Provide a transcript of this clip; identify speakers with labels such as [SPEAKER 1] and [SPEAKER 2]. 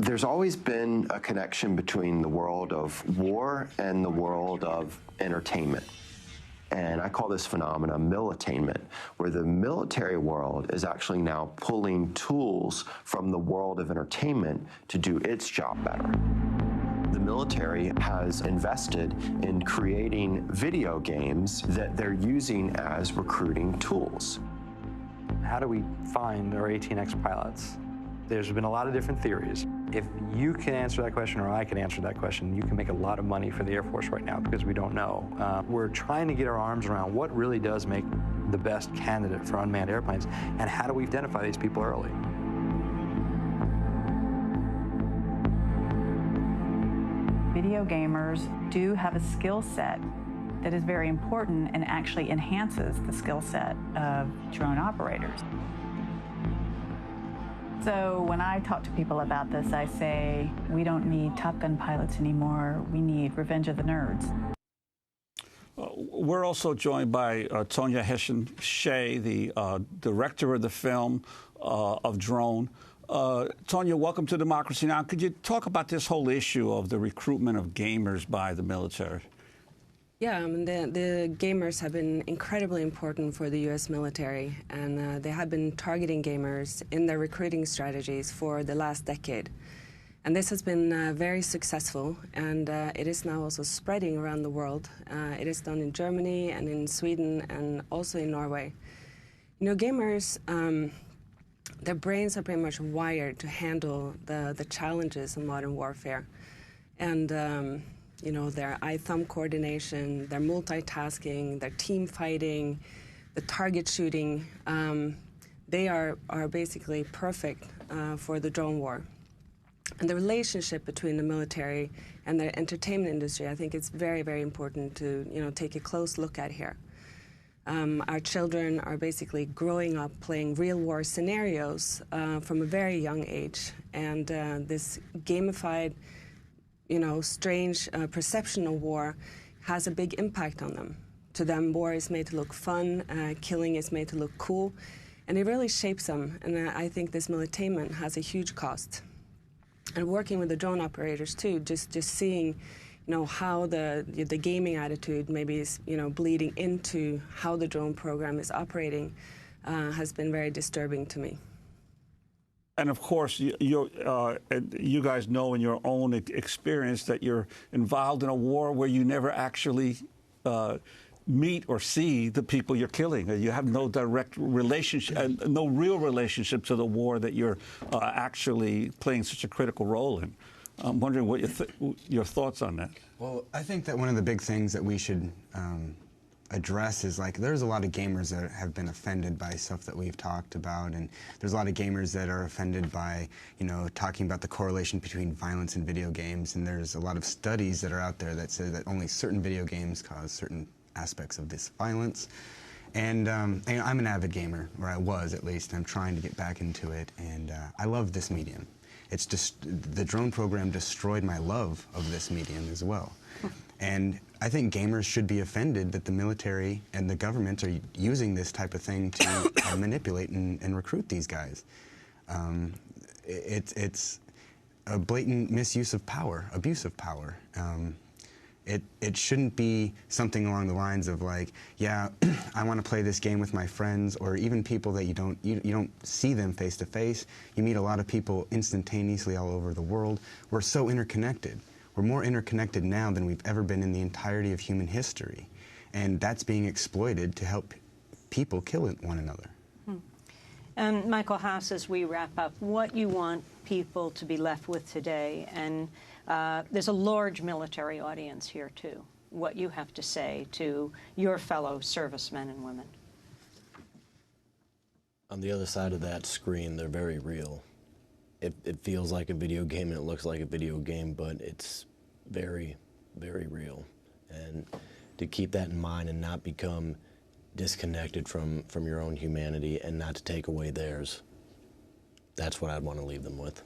[SPEAKER 1] There's always been a connection between the world of war and the world of entertainment. And I call this phenomenon militainment, where the military world is actually now pulling tools from the world of entertainment to do its job better. The military has invested in creating video games that they're using as recruiting tools.
[SPEAKER 2] How do we find our 18X pilots? There's been a lot of different theories. If you can answer that question, or I can answer that question, you can make a lot of money for the Air Force right now, because we don't know. We're trying to get our arms around what really does make the best candidate for unmanned airplanes, and how do we identify these people early.
[SPEAKER 3] Video gamers do have a skill set that is very important and actually enhances the skill set of drone operators. So when I talk to people about this, I say, we don't need Top Gun pilots anymore. We need Revenge of the Nerds.
[SPEAKER 4] We're also joined by Tonya Hession-Shea, the director of the film of Drone. Tonya, welcome to Democracy Now! Could you talk about this whole issue of the recruitment of gamers by the military?
[SPEAKER 5] Yeah, the gamers have been incredibly important for the U.S. military, and they have been targeting gamers in their recruiting strategies for the last decade. And this has been very successful, and it is now also spreading around the world. It is done in Germany and in Sweden and also in Norway. You know, gamers, their brains are pretty much wired to handle the challenges of modern warfare. And you know, their eye-thumb coordination, their multitasking, their team fighting, the target shooting, they are basically perfect for the drone war. And the relationship between the military and the entertainment industry, I think it's very, very important to, you know, take a close look at here. Our children are basically growing up playing real war scenarios from a very young age, and this gamified, you know, strange perception of war has a big impact on them. To them, war is made to look fun, killing is made to look cool, and it really shapes them. And I think this militainment has a huge cost. And working with the drone operators too, just seeing, you know, how the gaming attitude maybe is, you know, bleeding into how the drone program is operating, has been very disturbing to me.
[SPEAKER 4] And of course, you guys know in your own experience that you're involved in a war where you never actually meet or see the people you're killing. You have no direct relationship, no real relationship to the war that you're actually playing such a critical role in. I'm wondering what your thoughts on that.
[SPEAKER 6] Well, I think that one of the big things that we should address is, like, there's a lot of gamers that have been offended by stuff that we've talked about, and there's a lot of gamers that are offended by, you know, talking about the correlation between violence and video games, and there's a lot of studies that are out there that say that only certain video games cause certain aspects of this violence. And I'm an avid gamer, or I was at least. I'm trying to get back into it, and I love this medium. It's just, the drone program destroyed my love of this medium as well. And I think gamers should be offended that the military and the government are using this type of thing to manipulate and recruit these guys. It's a blatant misuse of power, abuse of power. It shouldn't be something along the lines of, like, yeah, I want to play this game with my friends, or even people that you don't see them face to face. You meet a lot of people instantaneously all over the world. We're so interconnected. We're more interconnected now than we've ever been in the entirety of human history. And that's being exploited to help people kill one another.
[SPEAKER 7] And Michael Haas, as we wrap up, what you want people to be left with today, and there's a large military audience here too, what you have to say to your fellow servicemen and women.
[SPEAKER 8] On the other side of that screen, they're very real. It feels like a video game and it looks like a video game, but it's very, very real. And to keep that in mind and not become disconnected from your own humanity and not to take away theirs, that's what I'd want to leave them with.